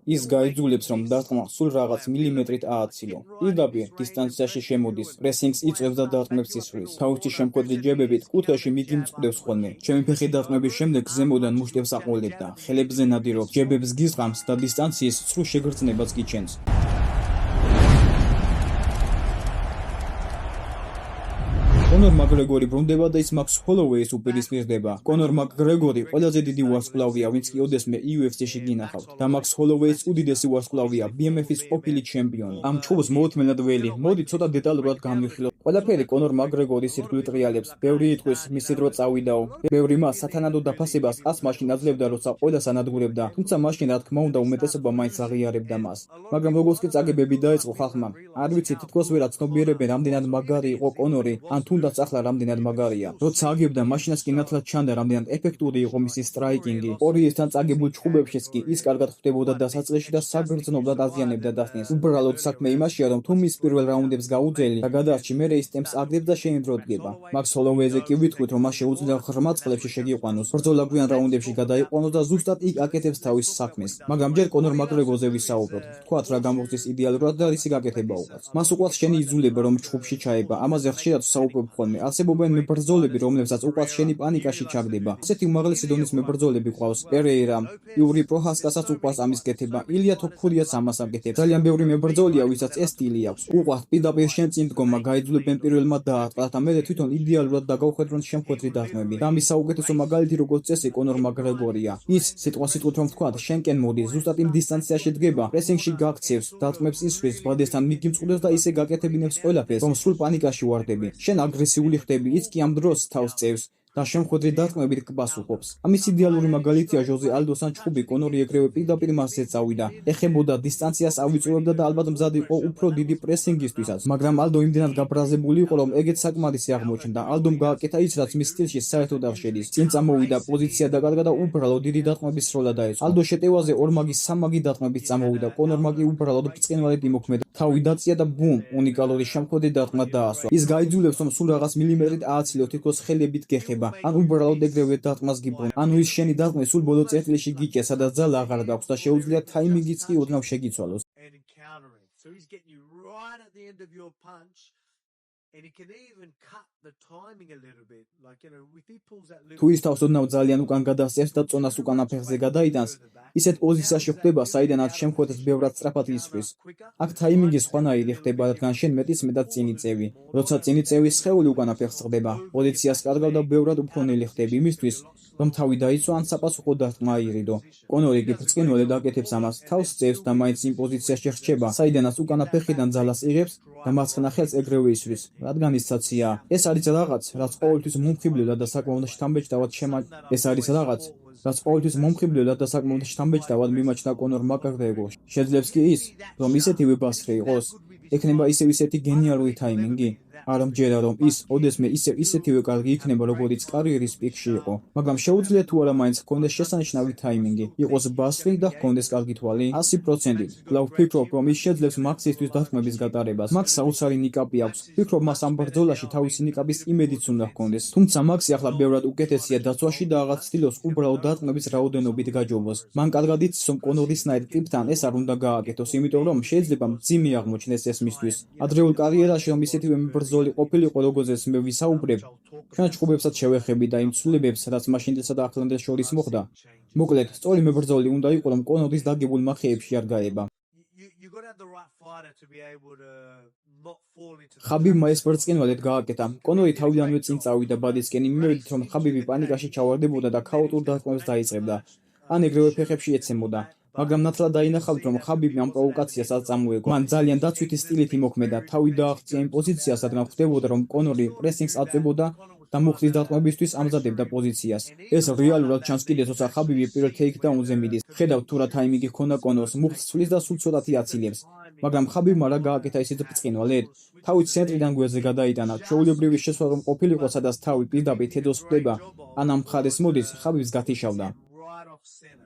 ის გაიძულებს, რომ დარტყმა სულ რაღაც მილიმეტრით ააცილო. პირდაპირ დისტანციაში შემოდის, პრესინგს იწვევს და დარტყმებს ისვრის. თავისი შემკვეთრი ჯებებით კუთხეში მიგიმწყდევს ხოლმე. ჩემი ფეხი დარტყმების შემდეგ ზემოდან მუშტებს აყოლებდა, ხელებზე ნადირობს, ჯებებს გისღამს და დისტანციის ცრუ შეგრძნებას გიჩენს. კონორ მაკგრეგორი ბრუნდება და ის მაქს ჰოლოვეის უპირისპირდება. კონორ მაკგრეგორი ყველაზე დიდი ვარსკვლავია, ვინც კი ოდესმე UFC-ში გინახავთ. და მაქს ჰოლოვეის უდიდესი ვარსკვლავია, BMF-ის ყოფილი ჩემპიონი. ამ ჩხუბს მოუთმენად ველი. მოდი ცოტა დეტალურად გამვიხილოთ. ყველაფერი კონორ მაკგრეგორის ირგვლივ ტრიალებს. ბევრი იტყვის, მისი დრო წავიდაო. ბევრი მას სათანადო დაფასებას ას მაშინ აძლევდა, როცა ყველას ანადგურებდა. თუმცა მაშინ რა თქმა უნდა უმეტესობა მაინც აღიარებდა მას. მაგრამ როგორც კი წაგებები დაიწყო ხალხმა, არ ვიცი, თითქოს ვერა ცნობიერებენ, რამდენად მაგარი იყო კონორი, ან თუნდაც ახლა რამდენად მაგარია. როცა აგებდა, მაშინაც კი ნათლად ჩანდა, რამდენად ეფექტური იყო მისი სტრაიკინგი. ორიესთან წაგებულ ჩხუბებშიც კი ის კარგად ხვდებოდა დასაწყისში და საგრძნობლად აზიანებდა დასწინს. უბრალოდ საქმე იმაშია, რომ თუ მის პირველ რაუნდებს გაუძელი და გადაარჩი, მერე ის ტემპს აგდებს და შეინდრო დგება. მაქს ჰოლოვეიზე კი ვიტყვით, რომ მას შეუძლია ღრმა წყლებში შეგიყვანოს, ბრძოლა გვიან რაუნდებში გადაიყვანოს და ზუსტად იქ აკეთებს თავის საქმეს. მაგრამ ჯერ კონორ მაკგრეგორზე ვისაუბროთ. თქვათ რა გამოხდის იდეალურად და რისი გაკეთება უყვარს. მას უყვარს შენი იძულება, რომ ჩხუბში ჩაება. ამაზე ხშირად ვსაუბრობ ხოლმე. არსებობენ მებრძოლები, რომლებსაც უყვარს შენი პანიკაში ჩაგდება. ასეთი უმაღლესი დონის მებრძოლები ყავს. პერეირა, იური პროჰასკასაც უყვარს ამის კეთება. ილია თოფურიაც ამას აკეთებს. ძალიან ბევრი მებრძოლია, ვისაც ეს სტილი აქვს. უყვართ პირდაპირ შენ წინ დგომა, გაიძულებენ პირველმა დაარტყათ და მერე თვითონ იდეალურად დაგავხედრონ შემხვედრი დარტყმები. და ამის საუკეთესო მაგალითი როგორც წესი კონორ მაკგრეგორია. ის სიტყვასიტყვით რომ ვთქვათ, შენკენ მოდის, ზუსტად იმ დისტანციაში დგება, პრესინგში გაქცევს, დარტყმებს ისვრის, ბადესთან მიგიმწყდებს და ისე გაკეთებინებს ყველაფერს, რომ სულ პანიკაში ვარდები. შენ აგრესიული ხდები, ის კი ამ დროს თავს წევს და შემხვედრი დარტყმებით გპასუხობს. ამის იდეალური მაგალითია ჟოზე ალდოსთან ჩხუბი. კონორი ეგრევე პირდაპირ მასზე წავიდა, ეხებოდა, დისტანციას ავიწროებდა და ალბათ მზად იყო უფრო დიდი პრესინგისთვისაც. მაგრამ ალდო იმდენად გაბრაზებული იყო, რომ ეგეც საკმარისი აღმოჩნდა. ალდომ გააკეთა ის, რაც მის სტილში საერთოდ არ შედის. წინ წამოვიდა, პოზიცია დაკარგა და უბრალოდ დიდი დარტყმების სროლა დაეწყო. ალდო შეტევაზე ორმაგი სამაგი დარტყმებით წამოვიდა. კონორმა კი უბრალოდ ბრწყინვალედ იმოქმედა. თავი დაწია და ბუმ, უნიკალური შემხვედრი დარტყმა დაასვა. ის გაიძულებს, რომ სულ რაღაც მილიმეტრით ააცილო, თითქოს ხელებით გეხება. ან უბრალოდ ეგრევე დარტყმას გიბრუნ. ანუ ის შენი დარტყმის სულ ბოლო წერტილში გიჭია, სადაც ძალა აღარ გაქვს და შეუძლია თაიმინგიც კი ოდნავ შეგიცვალოს. თუ ის თავს ოდნავ ძალიან უკან გადასწევს და წონას უკანა ფეხზე გადაიტანს, ისეთ პოზიციაში ხვდება, საიდანაც შემხვედრს ბევრად სწრაფად ისვრის. აქ თაიმინგი სხვანაირი ხდება, რადგან შენ მეტად წინი წევი. როცა წინი წევი, სხეული უკანა ფეხს ხდება, პოზიციას კარგავ და ბევრად უფრო ნელი ხდები იმისთვის, რომ თავი დაიცვა ან საპასუხო დარტყმა აიღიდო. კონორი კი ბრწყინვალედ აკეთებს ამას, თავს წევს და მაინც იმ პოზიციაში რჩება, საიდანაც უკანა ფეხიდან ძალას იღებს და მარცხენა ხელს ეგრევე ისვრის, რადგან ის ცაცია. ეს არის რაღაც, რაც ყოველთვის მომხიბლელად და საკმაოდ შთამბეჭდავად მიმაჩნდა კონორ მაკგრეგორს. შეძლებს კი ის, რომ ისეთივე ბასრი იყოს? ექნება ისეთი გენიალური თაიმინგი? არა მჯერა, რომ ის ოდესმე ისეთივე კარგი იქნება, როგორიც კარიერის პიკში იყო. მაგრამ შეუძლია თუ არა მაინც ჰქონდეს შესანიშნავი თაიმინგი, იყოს ბასრი და ჰქონდეს კარგი თვალი? 100%. კვლავ ვფიქრობ, რომ ის შეძლებს მაქსისთვის დარტყმების გატარებას. მაქს საოცარი ნიკაპი აქვს. ვფიქრობ, მას ამ ბრძოლაში თავისი ნიკაპის იმედიც უნდა ჰქონდეს. თუმცა მაქსი ახლა ბევრად უკეთესია დაცვაში და რაღაც ცდილობს უბრალოდ დარტყმების რაოდენობით გაჯობოს. მან კარგად იცის, რომ კონორისნაირ ტიპთან ეს არ უნდა გააკეთოს, იმიტომ რომ შეიძლება მძიმე აღმოჩნდეს ეს მისთვის. ადრეულ კარიერაში რომ ისეთივე მებრძოლი ყოფილიყო, როგორზეც მე ვისაუბრებ, ჩვენ ჩხუბებსაც შევეხები და იმ ცვლილებებს, რაც მაშინდელსა და ახლანდელ შორის მოხდა. მოკლედ, სწორი მებრძოლი უნდა იყო, რომ კონორის დაგებულ მახეებში არ გაება. ხაბიბმა ეს ბრწყინვალედ გააკეთა. კონორი თავიდანვე წინ წავიდა ბადისკენ, იმედით, რომ ხაბიბი პანიკაში ჩავარდებოდა და ქაოტურ დარტყმებს დაიწყებდა, ან ეგრევე ფეხებში ეცემოდა. მაგრამ ნათლად დაინახავთ, რომ ხაბიბი ამ პროვოკაციას არ წამოეგო. მან ძალიან დაცვითი სტილით იმოქმედა, თავი დააღწია იმ პოზიციას, რადგან ხვდებოდა, რომ კონორი პრესინგს აწვებოდა და მუხტის დარტყმებისთვის ამზადებდა პოზიციას. ეს რეალურად ჩანს კიდეც, როცა ხაბიბი პირველ თეიქდაუნზე მიდის. ხედავთ თუ რა თაიმინგი ჰქონდა კონორს, მუხტს ცვლის და სულ ცოტათი აცილებს. მაგრამ ხაბიბმა რა გააკეთა ისეთ ბრწყინვალედ? თავი ცენტრიდან გვერდზე გადაიტანა. ჩვეულებრივი შესვლა რომ ყოფილიყო, სადაც თავი პირდაპირ თედოს ხვდება, ან ამ მხარეს მოდის, ხაბიბს გათიშავდა.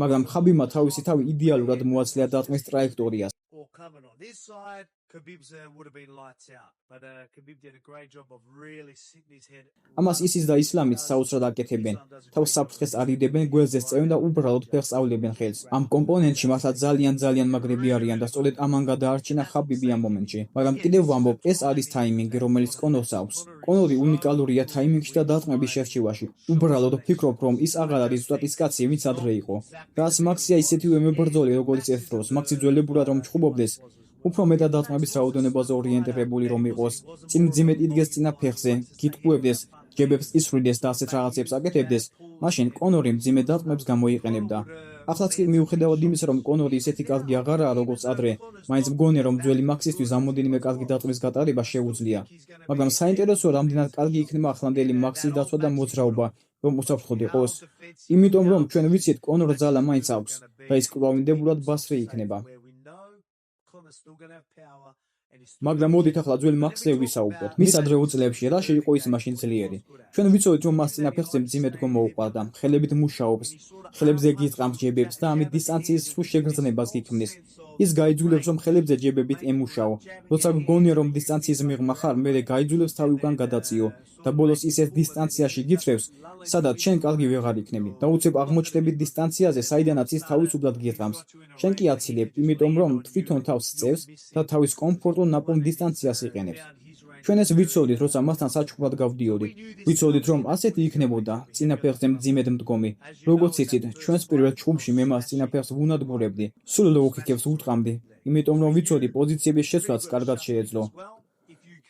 მაგრამ ხაბიბმა თავისი თავი იდეალურად მოაცლია დარტყმის ტრაექტორიას. ამას ისიც და ისლამიც საოცრად აკეთებენ. თავს საფრთხეს არიდებენ, გვერდზე წევენ და უბრალოდ ფეხს ავლებენ ხელს. ამ კომპონენტში მართლა ძალიან მაგრები არიან და სწორედ ამან გადაარჩინა ხაბიბი ამ მომენტში. მაგრამ კიდევ ვამბობ, ეს არის თაიმინგი, რომელიც კონორს აქვს. კონორი უნიკალურია თაიმინგში და დარტყმების შერჩევაში. უბრალოდ ვფიქრობ, რომ ის აღარ არის ზუსტად ის კაცი, ვინც ადრე იყო. რაც მაქსია ისეთივე მებრძოლი, როგორც ერთ დროს. მაქსი ძველებურად რომ ჩხუბობდეს, უფრო მეტად დარტყმების რაოდენობაზე ორიენტირებული რომ იყოს, წინ მძიმედ იდგეს წინა ფეხზე, გიტყუებდეს, ჯებებს ისვრიდეს და ასეთ რაღაცებს აკეთებდეს, მაშინ კონორი მძიმე დარტყმებს გამოიყენებდა. ახლაც კი მიუხედავად იმისა, რომ კონორი ისეთი კარგი აღარაა, როგორც ადრე, მაინც მგონია, რომ ძველი მაქსისთვის ამოდენიმე კარგი დარტყმის გატარება შეუძლია. მაგრამ საინტერესოა, რამდენად კარგი იქნება ახლანდელი მაქსის დაცვა და მოძრაობა, რომ უსაფრთხოდ იყოს. იმიტომ რომ ჩვენ ვიცით, კონორ ძალა მაინც აქვს და ის კვლავინდებურად ბასრი იქნება. მაგრამ მოდით ახლა ძველ მაქსზე ვისაუბროთ. მის ადრეულ წლებში რა შეიყო ის მაშინ ძლიერი. ჩვენ ვიცოდით, რომ მას წინა ფეხზე მძიმე დგო მოუყვარდა, ხელებით მუშაობს, ხელებზე გიტყამს ჯებებს და ამით დისტანციის სრულ შეგრძნებას გიქმნის. ის გაიძულებს, რომ ხელებზე ჯებებით ემუშაო. როცა გგონია, რომ დისტანციის მიღმა ხარ, მერე გაიძულებს თავი უკან გადაწიო და ბოლოს ისეთ დისტანციაში გითხრევს, სადაც შენ კარგი ვეღარ იქნები. და უცებ აღმოჩნდებით დისტანციაზე, საიდანაც ის თავისუფლად გიტყამს. შენ კი აცილებ, იმიტომ რომ თვითონ თავს წევს და თავის კომფორტულ ნაპოვნ დისტანციას იყენებს. ჩვენ ეს ვიცოდით, როცა მასთან საჩუქრად გავდიოდით. ვიცოდით, რომ ასეთი იქნებოდა წინა ფეხზე მძიმედ მდგომი. როგორც იცით, ჩვენს პირველ ჩხუბში მე მას წინა ფეხს ვუნადგურებდი, სულ ლოუქიქებს ვუტყამდი, იმიტომ რომ ვიცოდი პოზიციების შეცვლაც კარგად შეეძლო.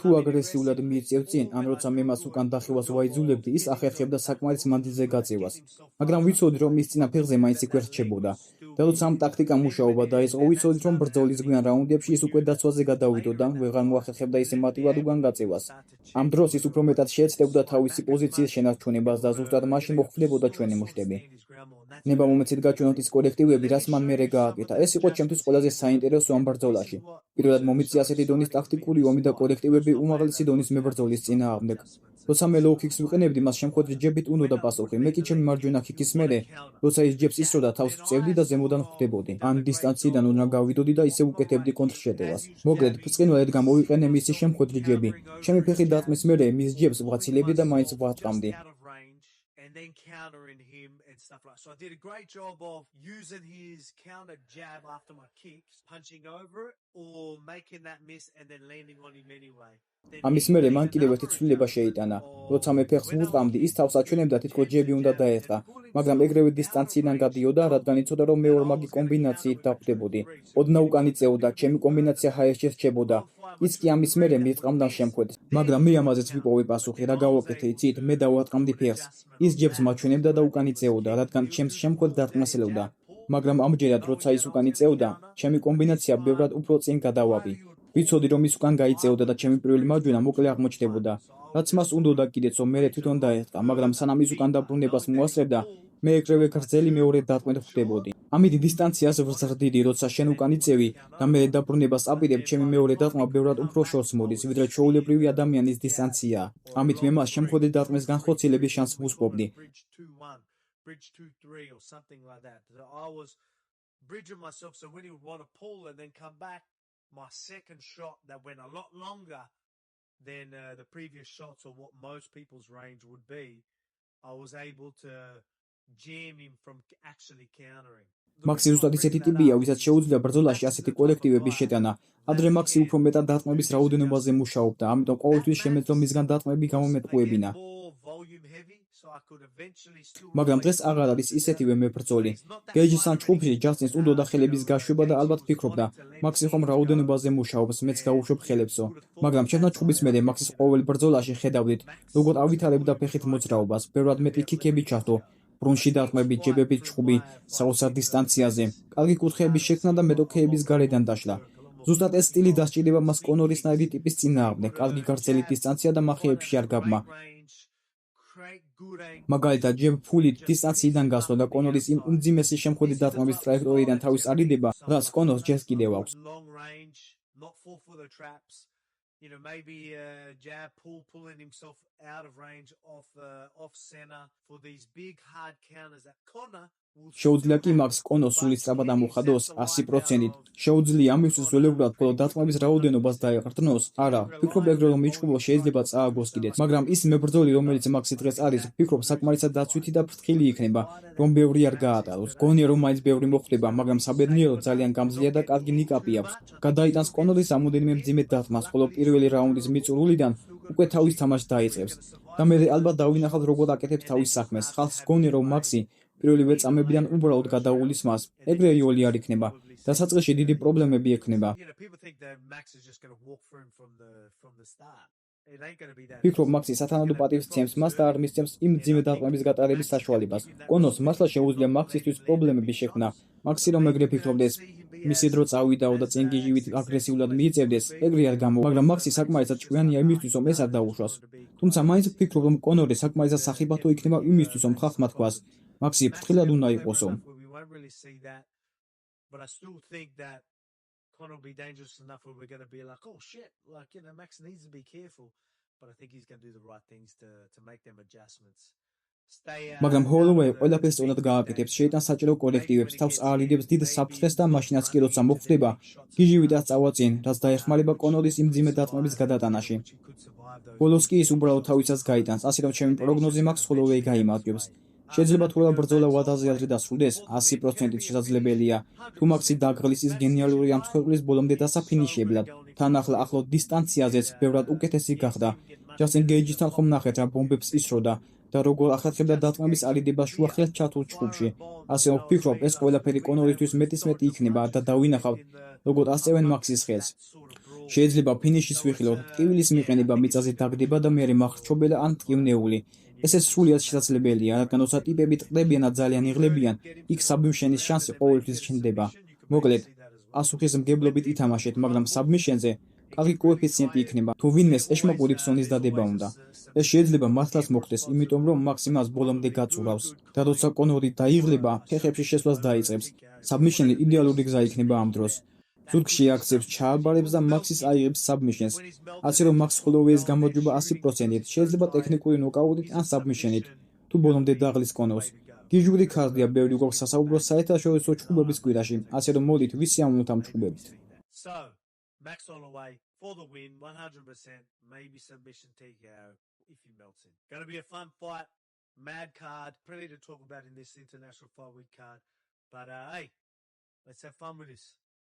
თუ აგრესიულად მიიწევ წინ, ან როცა მე მას უკან დახევას ვაიძულებდი, ის ახერხებდა საკმარის მანძილზე გაწევას. მაგრამ ვიცოდი, რომ ის წინა ფეხზე მაინც იქ ვერ რჩებოდა. და როცა ამ ტაქტიკამ მუშაობა დაიწყო, ვიცოდით, რომ ბრძოლის გვიან რაუნდებში ის უკვე დაცვაზე გადავიდოდა, ვეღარ მოახერხებდა ისე მარტივად უკან გაწევას. ამ დროს ის უფრო მეტად შეეცდებოდა თავისი პოზიციის შენარჩუნებას და ზუსტად მაშინ მოხვდებოდა ჩვენი მუშტები. ნება მომეცით გაჩვენოთ ის კოლექტივები, რაც მან მერე გააკეთა. ეს იყო ჩემთვის ყველაზე საინტერესო ამ ბრძოლაში. პირველად მომიწია ასეთი დონის ტაქტიკური ომი და კოლექტივები უმაღლესი დონის მებრძოლის წინააღმდეგ. როცა მე ლოუ-ქიქს ვიყენებდი, მას შემხვედრით ჯებით უნდოდა პასუხი. მე კი ჩემი მარჯვენა ქიქის მერე, როცა ის ჯებს ისროდა, თავს ვწევდი და ზემოდან ხვდებოდი. ან დისტანციიდან უნდა გავიდოდი და ისევ უკეთებდი კონტრშეტევას. მოკლედ, ბრწყინვალედ გამოვიყენე მისი შემხვედრი ჯები. ჩემი ფეხი დარტყმის მერე მის ჯებს ვაცილებდი და მაინც ვატყამდი. And then countering him and stuff like that. So I did a great job of using his counter jab after my kicks, punching over it, or making that miss and then landing on him anyway. ამის მერე მან კიდევ ერთი ცვლილება შეიტანა. როცა მე ფეხს ვუტყამდი, ის თავს აჩვენებდა, თითქოს ჯები უნდა დაეწყა, მაგრამ ეგრევე დისტანციიდან გადიოდა, რადგან იცოდა, რომ მე ორმაგი კომბინაციით დავხვდებოდი. ოდნავ უკან იწეოდა, ჩემი კომბინაცია ჰაერში რჩებოდა. ის კი ამის მერე მიტყამდა შემხვედრს. მაგრამ მე ამაზეც ვიპოვე პასუხი, რა გავაკეთე, იცით, მე დავატყამდი ფეხს. ის ჯებს მაჩვენებდა და უკან იწეოდა, რადგან ჩემს შემხვედრ დარტყმასელობდა. მაგრამ ამჯერად, როცა ის უკან იწეოდა, ჩემი კომბინაცია ბევრად უფრო წინ გადავაბი. ვიცოდი, რომ ის უკან გაიწეოდა და ჩემი პირველი მარჯვენა მოკლე აღმოჩნდებოდა. რაც მას უნდოდა კიდეც, რომ მერე თვითონ დაეწყა, მაგრამ სანამ ის უკან დაბრუნებას მოასწრებდა, მე ეგრევე გრძელი მეორე დარტყმით ხვდებოდი. ამით დისტანციას ვზრდიდი, როცა შენ უკან იწევი და მერე დაბრუნებას აპირებ, ჩემი მეორე დარტყმა ბევრად უფრო შორს მოდის, ვიდრე ჩვეულებრივი ადამიანის დისტანცია. ამით მე მას შემხვედრი დარტყმის განხორციელების შანსს ვუსპობდი. Bridge 2-3 or something like that. So I was bridging myself, so when he would want to pull and then come back, my second shot that went a lot longer than the previous shots or what most people's range would be, I was able to jam him from actually countering. მაქსი ზუსტად ისეთი ტიპია, ვისაც შეუძლია ბრძოლაში ასეთი კოლექტივების შეტანა. ადრე მაქსი უფრო მეტად დარტყმების რაოდენობაზე მუშაობდა, ამიტომ ყოველთვის შემეძლო მისგან დარტყმები გამომეტყუებინა. მაგრამ დღეს აღარ არის ისეთივე მებრძოლი. გეიჯის ან ჩხუბში ჯასტინს უნდოდა ხელების გაშვება და ალბათ ფიქრობდა, მაქსი ხომ რაოდენობაზე მუშაობს, მეც გავუშვებ ხელებსო. მაგრამ ჩემთან ჩხუბის მერე მაქსის ყოველ ბრძოლაში ხედავდით, როგორ ავითარებდა ფეხით მოძრაობას, ბევრად მეტი ქიქები ჩართო. ბრუნში დარტყმები, ჯებებით ჩხუბი, საოცარ დისტანციაზე, კარგი კუთხეების შექმნა და მეტოქეების გარედან დაშლა. ზუსტად ეს სტილი დასჭირდება მას კონორისნაირი ტიპის წინააღმდეგ, კარგი გრძელი დისტანცია და მახეებში არ გაბმა. მაგალითად, ჯებ ფულით დისტანციიდან გასვლა და კონორის იმ უმძიმესი შემხვედრი დარტყმების ტრაექტორიიდან თავის არიდება, რაც კონორს ჯერ კიდევ აქვს. Maybe jab pulling himself out of range off center for these big hard counters that Conor შეუძლია კი მაქს კონორს სული სწრაფად ამოხადოს 100%-ით. შეუძლია ამისთვის ველევრად მხოლოდ დარტყმების რაოდენობას დაეყრდნოს? არა, ვფიქრობ ეგრე რომ იჭმულობა შეიძლება წააგოს კიდეც, მაგრამ ის მებრძოლი რომელიც მაქსი დღეს არის, ვფიქრობ საკმარისად დაცვითი და ფრთხილი იქნება, რომ ბევრი არ გაატაროს. გონია რომ მაინც ბევრი მოხვდება, მაგრამ საბედნიეროდ ძალიან გამძლეა და კარგი ნიკაპი აქვს. გადაიტანს კონორის რამოდენიმე მძიმე დარტყმას, ხოლო პირველი რაუნდის მიწურულიდან უკვე თავის თამაშს დაიწყებს. და მე ალბათ დავინახავთ როგორ აკეთებს თავის საქმეს. ხალხს გონია რომ მაქსი პირველივე წამებიდან უბრალოდ გადაულის მას. ეგრე რიოლი არ იქნება. დასაწყისში დიდი პრობლემები ექნება. People think that Max is just going to walk through him from the start. It ain't going to be that. ვფიქრობ მაქსი სათანადო პატივს სცემს მას და არ მისცემს იმ მძიმე დარტყმების გატარების საშუალებას. კონორს მართლა შეუძლია მაქსისთვის პრობლემები შექმნა. მაქსი რომ ეგრე ფიქრობდეს, მისი დრო წავიდაო და წინ გიჟივით აგრესიულად მიიწევდეს, ეგრე არ გამოვა, მაგრამ მაქსი საკმარისად ჭკვიანია იმისთვის, რომ ეს არ დაუშვას. თუმცა მაინც ვფიქრობ, რომ კონორი საკმარისად სახიფათო იქნება იმისთვის, რომ ხალხმა თქვას, მაქსი ფრთხილად უნდა იყოსო. We won't really see that, but I still think that Conor will be dangerous enough where we're going to be like, oh shit, like, you know, Max needs to be careful, but I think he's going to do the right things to make them adjustments. მაგრამ ჰოლოვეი ყველაფერს სწორად გააკეთებს, შეიტანს საჭირო კორექტივებს, თავს აალიდებს დიდ საფრთხეს და მაშინაც კი როცა მოხვდება, გიჟივიტაც წავა წინ, რაც დაეხმარება კონორის იმ მძიმე დარტყმების გადატანაში. ბოლოს კი ის უბრალოდ თავისას გაიტანს, ასე რომ ჩემი პროგნოზი მაქვს ჰოლოვეი გაიმარჯვებს. შეიძლება თუ რა ბრძოლა ვადაზე ადრე დასრულდეს, 100%-ით შესაძლებელია. თუ მაქსი დაგრლის ის გენიალური ამ ცხვერის ბოლომდე დასაფინიშებლად, თან ახლო დისტანციაზეც ბევრად უკეთესი გახდა. ჯასტინ გეიჯისთან ხომ ნახეთ რა ბომბებს ისროდა და როგორ ახერხებდა დარტყმების ალიდებას შუახელს ჩათულ ჩხუბში. ასე რომ ვფიქრობ, ეს ყველაფერი კონორისთვის მეტისმეტი იქნება და დავინახავთ, როგორ ასწევენ მაქსის ხელს. შეიძლება ფინიშის ვიხილოთ, ტკივილის მიყენება მიწაზე დაგდება და მერე მახრჩობელა ან ტკივნეული. ესეც სრულიად შესაძლებელია, რადგან როცა ტიპები ტყდებიან და ძალიან იღლებიან, იქ საბმიშენის შანსი ყოველთვის ჩნდება. მოკლედ, პასუხისმგებლობით ითამაშეთ, მაგრამ საბმიშენზე კარგი კოეფიციენტი იქნება, თუ ვინმეს ეშმაკური ფსონის დადება უნდა. ეს შეიძლება მართლაც მოხდეს, იმიტომ რომ მაქსი მას ბოლომდე გაწურავს და როცა კონორი დაიღლება, ფეხებში შესვლას დაიწყებს. საბმიშენი იდეალური გზა იქნება ამ დროს. ზურგში აქცევს ჩააბარებს და მაქსის აიღებს საბმიშენს. ასე რომ მაქს ჰოლოვეის გამარჯვება 100%-ით, შეიძლება ტექნიკური ნოკაუტით ან საბმიშენით, თუ ბოლომდე დაღლის კონორს. გიჟური ქარდია ბევრი გვაქვს სასაუბრო საერთაშორისო ჩხუბების კვირაში, ასე რომ მოდით ვისიამოვნოთ ამ ჩხუბებით. So, Max Holloway for the win, 100%, maybe submission TKO if he melts in. Going to be a fun fight, mad card, plenty to talk about in this International Fight Week card. But hey, let's have fun with this.